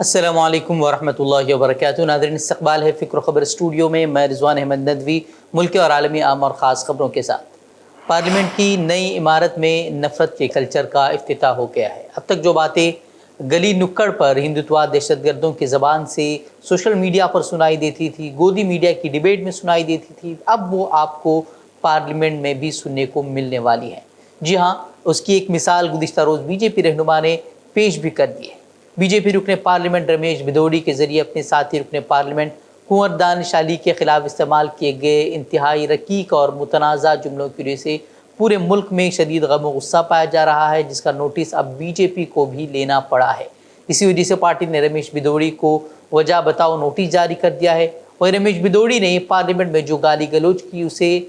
السلام علیکم ورحمۃ اللہ وبرکاتہ۔ ناظرین، استقبال ہے فکر و خبر اسٹوڈیو میں، میں رضوان احمد ندوی ملک اور عالمی عام اور خاص خبروں کے ساتھ۔ پارلیمنٹ کی نئی عمارت میں نفرت کے کلچر کا افتتاح ہو گیا ہے۔ اب تک جو باتیں گلی نکڑ پر ہندوتوا دہشت گردوں کی زبان سے سوشل میڈیا پر سنائی دیتی تھی، گودی میڈیا کی ڈیبیٹ میں سنائی دیتی تھی، اب وہ آپ کو پارلیمنٹ میں بھی سننے کو ملنے والی ہے۔ جی ہاں، اس کی ایک مثال گزشتہ روز بی جے پی رہنما نے پیش بھی کر دی ہے۔ بی جے پی رکن پارلیمنٹ رمیش بھدوڑی کے ذریعے اپنے ساتھی رکن پارلیمنٹ کنور دانش علی کے خلاف استعمال کیے گئے انتہائی رقیق اور متنازع جملوں کی وجہ سے پورے ملک میں شدید غم و غصہ پایا جا رہا ہے، جس کا نوٹس اب بی جے پی کو بھی لینا پڑا ہے۔ اسی وجہ سے پارٹی نے رمیش بھدوڑی کو وجہ بتاؤ نوٹس جاری کر دیا ہے۔ اور رمیش بھدوڑی نے پارلیمنٹ میں جو گالی گلوچ کی اسے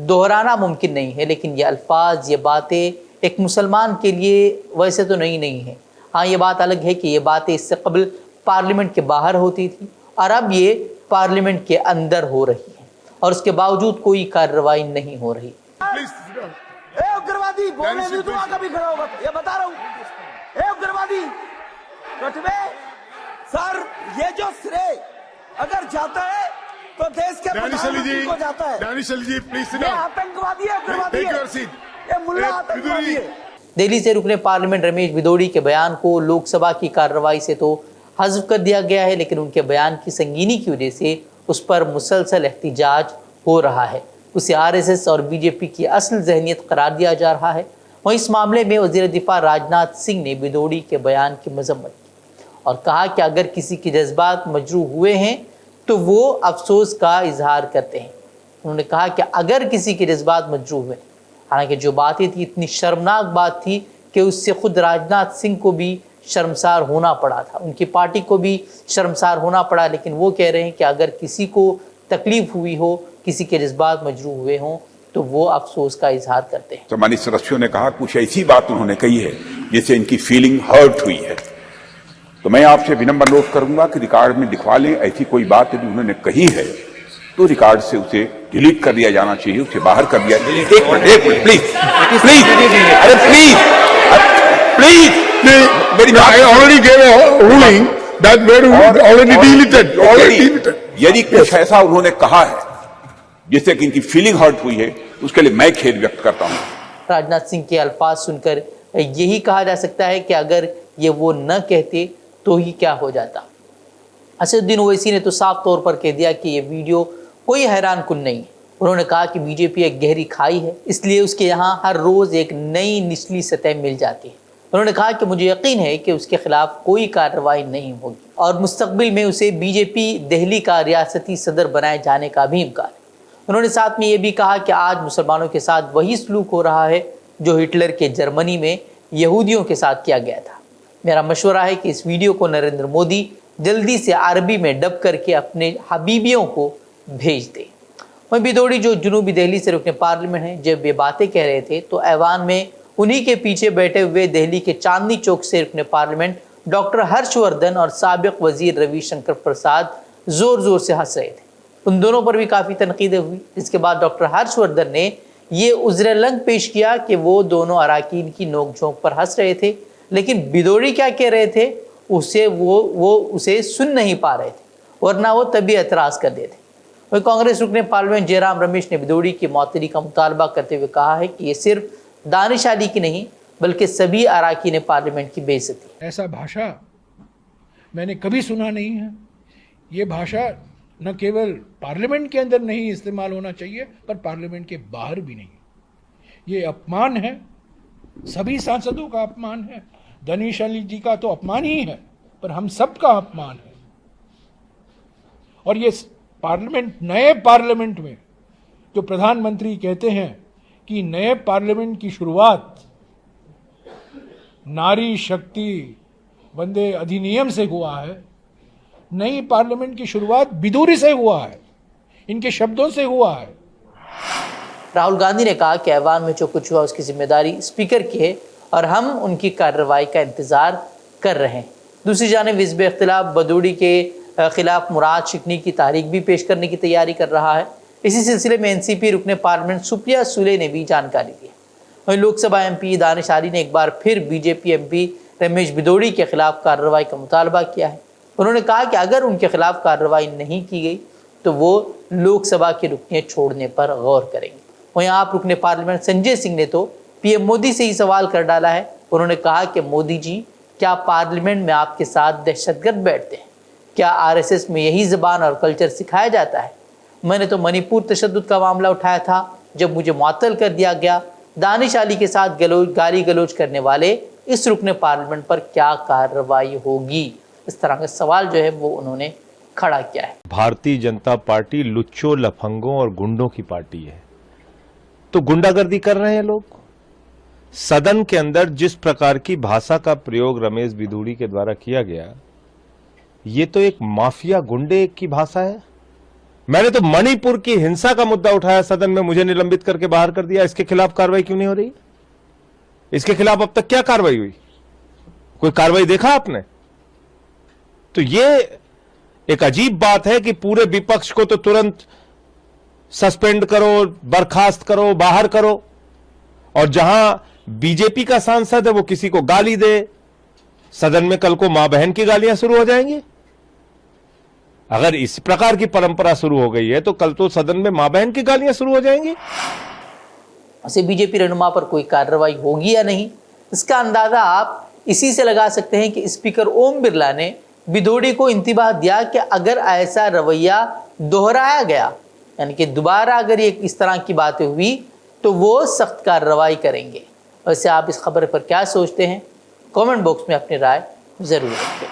دہرانا ممکن نہیں ہے، لیکن یہ الفاظ، یہ باتیں ایک مسلمان کے لیے ویسے تو نہیں ہیں۔ ہاں، یہ بات الگ ہے کہ یہ باتیں اس سے قبل پارلیمنٹ کے باہر ہوتی تھی اور اب یہ پارلیمنٹ کے اندر ہو رہی ہیں، اور اس کے باوجود کوئی کارروائی نہیں ہو رہی۔ اگروادی بولنے نہیں دعا کبھی کھڑا ہوگا، یہ بتا رہا ہوں۔ اگروادی کٹوے سر، یہ جو سرے اگر جاتا ہے تو دیش کے پردھان کو جاتا ہے۔ دانش علی جی پلیز یہ آتنکوادی ہے، اگروادی ہے، یہ ملا آتنکوادی ہے۔ دہلی سے رکن پارلیمنٹ رمیش بھدوڑی کے بیان کو لوک سبھا کی کارروائی سے تو حذف کر دیا گیا ہے، لیکن ان کے بیان کی سنگینی کی وجہ سے اس پر مسلسل احتجاج ہو رہا ہے۔ اسے آر ایس ایس اور بی جے پی کی اصل ذہنیت قرار دیا جا رہا ہے۔ وہ اس معاملے میں وزیر دفاع راجناتھ سنگھ نے بھدوڑی کے بیان کی مذمت کی اور کہا کہ اگر کسی کے جذبات مجروح ہوئے ہیں تو وہ افسوس کا اظہار کرتے ہیں۔ انہوں نے کہا کہ اگر کسی کے جذبات مجروح ہوئے، حالانکہ جو باتیں تھی اتنی شرمناک بات تھی کہ اس سے خود راجناتھ سنگھ کو بھی شرمسار ہونا پڑا تھا، ان کی پارٹی کو بھی شرمسار ہونا پڑا، لیکن وہ کہہ رہے ہیں کہ اگر کسی کو تکلیف ہوئی ہو، کسی کے جذبات مجروح ہوئے ہوں تو وہ افسوس کا اظہار کرتے ہیں۔ سمانی سدسیوں نے کہا کچھ ایسی بات انہوں نے کہی ہے جس سے ان کی فیلنگ ہرٹ ہوئی ہے، تو میں آپ سے ونمر نوٹ کروں گا کہ ریکارڈ میں لکھوا لیں۔ ایسی کوئی بات جو انہوں نے کہی ہے تو ریکارڈ سے اسے ڈیلیٹ کر دیا جانا چاہیے، اسے باہر کر دیا جائے۔ ایک minute please please, array please please, یدی کچھ ایسا انہوں نے کہا ہے جس سے کہ ان کی فیلنگ ہرٹ ہوئی ہے اس کے لیے میں کھید ویکت کرتا ہوں۔ راجناتھ سنگھ کے الفاظ سن کر یہی کہا جا سکتا ہے کہ اگر یہ وہ نہ کہتے تو ہی کیا ہو جاتا۔ اسد الدین اویسی نے تو صاف طور پر کہہ دیا کہ یہ ویڈیو کوئی حیران کن نہیں ہے۔ انہوں نے کہا کہ بی جے پی ایک گہری کھائی ہے، اس لیے اس کے یہاں ہر روز ایک نئی نچلی سطح مل جاتی ہے۔ انہوں نے کہا کہ مجھے یقین ہے کہ اس کے خلاف کوئی کارروائی نہیں ہوگی اور مستقبل میں اسے بی جے پی دہلی کا ریاستی صدر بنائے جانے کا بھی امکان ہے۔ انہوں نے ساتھ میں یہ بھی کہا کہ آج مسلمانوں کے ساتھ وہی سلوک ہو رہا ہے جو ہٹلر کے جرمنی میں یہودیوں کے ساتھ کیا گیا تھا۔ میرا مشورہ ہے کہ اس ویڈیو کو نریندر مودی جلدی سے عربی میں ڈب کر کے اپنے حبیبیوں کو بھیج دے۔ وہیں بھدوڑی جو جنوبی دہلی سے رکن پارلیمنٹ ہیں، جب یہ باتیں کہہ رہے تھے تو ایوان میں انہی کے پیچھے بیٹھے ہوئے دہلی کے چاندنی چوک سے رکن پارلیمنٹ ڈاکٹر ہرش وردھن اور سابق وزیر روی شنکر پرساد زور زور سے ہنس رہے تھے۔ ان دونوں پر بھی کافی تنقیدیں ہوئی، جس کے بعد ڈاکٹر ہرش وردھن نے یہ عذر لنگ پیش کیا کہ وہ دونوں اراکین کی نوک جھونک پر ہنس رہے تھے، لیکن بھدوڑی کیا کہہ رہے تھے اسے سن نہیں پا رہے تھے، ورنہ وہ تبھی اعتراض کر دیتے۔ وہیں کانگریس رکن پارلیمنٹ جے رام رمیش نے بھدوڑی کی معطلی کا مطالبہ کرتے ہوئے کہا ہے کہ یہ صرف دانش علی کی نہیں بلکہ سبھی اراکین پارلیمنٹ کی بے عزتی ہے۔ ایسا بھاشا میں نے کبھی سنا نہیں ہے۔ یہ بھاشا نہ کیول پارلیمنٹ کے اندر نہیں استعمال ہونا چاہیے پر پارلیمنٹ کے باہر بھی نہیں۔ یہ اپمان ہے، سبھی سانسدوں کا اپمان ہے، دانش علی جی کا تو اپمان ہی ہے پر ہم سب کا اپمان ہے۔ اور یہ پارلیمنٹ، نئے پارلیمنٹ میں جو پردھان منتری کہتے ہیں کہ نئے پارلیمنٹ کی شروعات ناری شکتی وندے ادھینیم سے ہوا ہے، نئی پارلیمنٹ کی شروعات بھدوڑی سے ہوا ہے، ان کے شبدوں سے ہوا ہے۔ راہل گاندھی نے کہا کہ ایوان میں جو کچھ ہوا اس کی ذمہ داری اسپیکر کی ہے اور ہم ان کی کارروائی کا انتظار کر رہے ہیں۔ دوسری جانب حزب اختلاف بھدوڑی کے خلاف مراد شکنی کی تحریک بھی پیش کرنے کی تیاری کر رہا ہے۔ اسی سلسلے میں این سی پی رکن پارلیمنٹ سپریا سولے نے بھی جانکاری دی ہے۔ وہیں لوک سبھا ایم پی دانش علی نے ایک بار پھر B J P M P Ramesh Bidhuri کے خلاف کارروائی کا مطالبہ کیا ہے۔ انہوں نے کہا کہ اگر ان کے خلاف کارروائی نہیں کی گئی تو وہ لوک سبھا کی رکنیت چھوڑنے پر غور کریں گے۔ وہیں آپ رکن پارلیمنٹ سنجے سنگھ نے تو پی ایم مودی سے ہی سوال کر ڈالا ہے۔ انہوں نے کہا کہ مودی جی، کیا پارلیمنٹ میں آپ کے ساتھ دہشت گرد بیٹھتے ہیں؟ کیا آر ایس ایس میں یہی زبان اور کلچر سکھایا جاتا ہے؟ میں نے تو منی پور تشدد کا معاملہ اٹھایا تھا جب مجھے معطل کر دیا گیا۔ دانش علی کے ساتھ گالی گلوچ کرنے والے اس رکن پارلیمنٹ پر کیا کارروائی ہوگی؟ اس طرح کا سوال جو ہے وہ انہوں نے کھڑا کیا ہے۔ بھارتی جنتا پارٹی لچوں، لفنگوں اور گنڈوں کی پارٹی ہے، تو گنڈا گردی کر رہے ہیں لوگ۔ سدن کے اندر جس پرکار کی بھاشا کا پریوگ رمیش بیدوڑی کے دوارا کیا گیا، یہ تو ایک مافیا گنڈے کی بھاشا ہے۔ میں نے تو منی پور کی ہنسا کا مدعا اٹھایا سدن میں، مجھے نلمبت کر کے باہر کر دیا۔ اس کے خلاف کاروائی کیوں نہیں ہو رہی؟ اس کے خلاف اب تک کیا کاروائی ہوئی؟ کوئی کاروائی دیکھا آپ نے؟ تو یہ ایک عجیب بات ہے کہ پورے وپکش کو تو ترنت سسپینڈ کرو، برخاست کرو، باہر کرو، اور جہاں بی جے پی کا سانسد ہے وہ کسی کو گالی دے، سدن میں کل کو ماں بہن کی گالیاں شروع ہو جائیں گی۔ اگر اس پرکار کی پرمپرا شروع ہو گئی ہے تو کل تو سدن میں ماں بہن کی گالیاں شروع ہو جائیں گی۔ اسے بی جے پی رہنما پر کوئی کارروائی ہوگی یا نہیں، اس کا اندازہ آپ اسی سے لگا سکتے ہیں کہ اسپیکر اوم برلا نے بیدوڑی کو انتباہ دیا کہ اگر ایسا رویہ دہرایا گیا، یعنی کہ دوبارہ اگر یہ اس طرح کی باتیں ہوئی تو وہ سخت کارروائی کریں گے۔ ویسے آپ اس خبر پر کیا سوچتے ہیں؟ کامنٹ باکس میں اپنی رائے ضرور رکھیں۔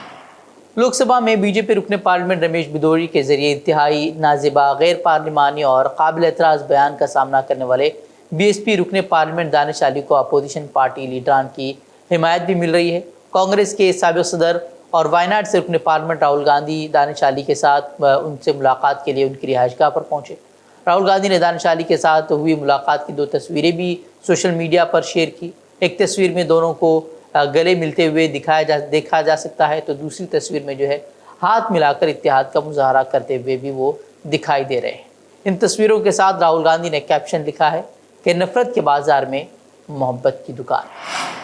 لوک سبھا میں بی جے پی رکن پارلیمنٹ رمیش بیدوڑی کے ذریعے انتہائی نازیبا، غیر پارلیمانی اور قابل اعتراض بیان کا سامنا کرنے والے بی ایس پی رکن پارلیمنٹ دانش علی کو اپوزیشن پارٹی لیڈران کی حمایت بھی مل رہی ہے۔ کانگریس کے سابق صدر اور وائناڈ سے رکن پارلیمنٹ راہل گاندھی دانش علی کے ساتھ ان سے ملاقات کے لیے ان کی رہائش گاہ پر پہنچے۔ راہل گاندھی نے دانش علی کے ساتھ ہوئی ملاقات کی 2 تصویریں بھی سوشل میڈیا پر شیئر کی۔ ایک تصویر میں دونوں کو گلے ملتے ہوئے دیکھا جا سکتا ہے، تو دوسری تصویر میں جو ہے ہاتھ ملا کر اتحاد کا مظاہرہ کرتے ہوئے بھی وہ دکھائی دے رہے ہیں۔ ان تصویروں کے ساتھ راہل گاندھی نے کیپشن لکھا ہے کہ نفرت کے بازار میں محبت کی دکان۔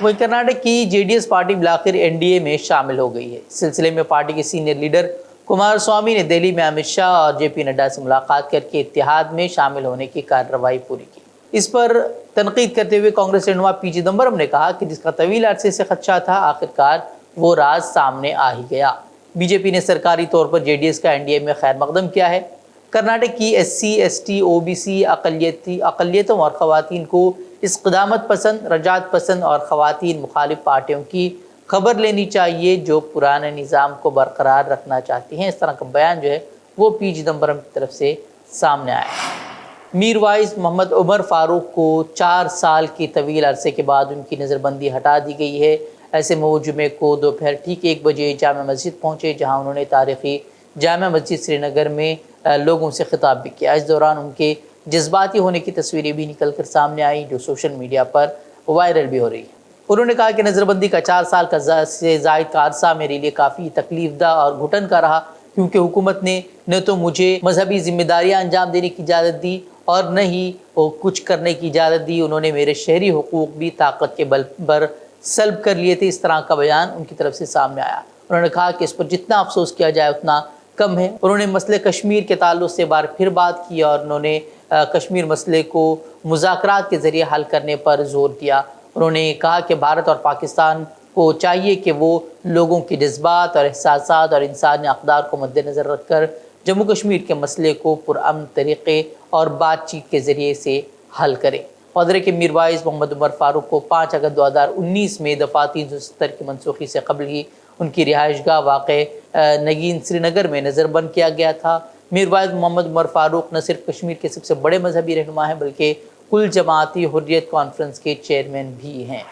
وہیں کرناٹک کی جے ڈی ایس پارٹی بالآخر این ڈی اے میں شامل ہو گئی ہے۔ اس سلسلے میں پارٹی کے سینئر لیڈر کمار سوامی نے دہلی میں امت شاہ اور جے پی نڈا سے ملاقات کر کے اتحاد میں شامل ہونے کی کارروائی پوری کی۔ اس پر تنقید کرتے ہوئے کانگریس رہنما پی چدمبرم نے کہا کہ جس کا طویل عرصے سے خدشہ تھا، آخرکار وہ راز سامنے آ ہی گیا۔ بی جے پی نے سرکاری طور پر جے ڈی ایس کا این ڈی اے میں خیر مقدم کیا ہے۔ کرناٹک کی S C, S T, O B C اقلیتوں اور خواتین کو اس قدامت پسند، رجعت پسند اور خواتین مخالف پارٹیوں کی خبر لینی چاہیے جو پرانے نظام کو برقرار رکھنا چاہتی ہیں۔ اس طرح کا بیان جو ہے وہ پی چدمبرم کی طرف سے سامنے آیا ہے۔ میر وائس محمد عمر فاروق کو 4 سال کی طویل عرصے کے بعد ان کی نظر بندی ہٹا دی گئی ہے۔ ایسے میں وہ جمعے کو دوپہر ٹھیک 1 بجے جامع مسجد پہنچے، جہاں انہوں نے تاریخی جامع مسجد سری نگر میں لوگوں سے خطاب بھی کیا۔ اس دوران ان کے جذباتی ہونے کی تصویریں بھی نکل کر سامنے آئی، جو سوشل میڈیا پر وائرل بھی ہو رہی ہے۔ انہوں نے کہا کہ نظر بندی کا 4 سال سے زائد کا عرصہ میرے لیے کافی تکلیف دہ اور گھٹن کا رہا، کیونکہ حکومت نے نہ تو مجھے مذہبی ذمہ داریاں انجام دینے کی اجازت دی اور نہ ہی وہ کچھ کرنے کی اجازت دی۔ انہوں نے میرے شہری حقوق بھی طاقت کے بل پر سلب کر لیے تھے۔ اس طرح کا بیان ان کی طرف سے سامنے آیا۔ انہوں نے کہا کہ اس پر جتنا افسوس کیا جائے اتنا کم ہے۔ انہوں نے مسئلے کشمیر کے تعلق سے بار پھر بات کی اور انہوں نے کشمیر مسئلے کو مذاکرات کے ذریعے حل کرنے پر زور دیا۔ انہوں نے کہا کہ بھارت اور پاکستان کو چاہیے کہ وہ لوگوں کے جذبات اور احساسات اور انسانی اقدار کو مد نظر رکھ کر جموں کشمیر کے مسئلے کو پرامن طریقے اور بات چیت کے ذریعے سے حل کریں۔ قدر کے میر وائس محمد عمر فاروق کو 5 اگست 2019 میں دفعہ 370 کی منسوخی سے قبل ہی ان کی رہائش گاہ واقع نگین سری نگر میں نظر بند کیا گیا تھا۔ میر وائس محمد عمر فاروق نہ صرف کشمیر کے سب سے بڑے مذہبی رہنما ہیں بلکہ کل جماعتی حریت کانفرنس کے چیئرمین بھی ہیں۔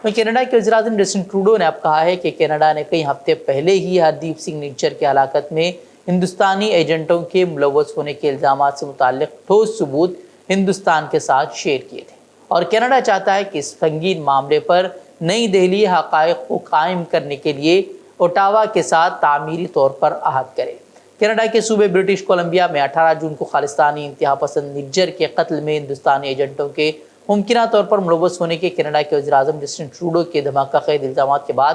کینیڈا کے وزیر اعظم جسٹن ٹروڈو نے اب کہا ہے کہ کینیڈا نے کئی ہفتے پہلے ہی ہردیپ سنگھ نجر کی ہلاکت میں ہندوستانی ایجنٹوں کے ملوث ہونے کے الزامات سے متعلق ٹھوس ثبوت ہندوستان کے ساتھ شیئر کیے تھے، اور کینیڈا چاہتا ہے کہ اس سنگین معاملے پر نئی دہلی حقائق کو قائم کرنے کے لیے اوٹاوا کے ساتھ تعمیری طور پر عہد کرے۔ کینیڈا کے صوبے برٹش کولمبیا میں 18 جون کو خالصتانی انتہا پسند نجر کے قتل میں ہندوستانی ایجنٹوں کے ممکنہ طور پر ملوث ہونے کے کینیڈا کے وزیر اعظم جسٹن ٹروڈو کے دھماکہ خیز الزامات کے بعد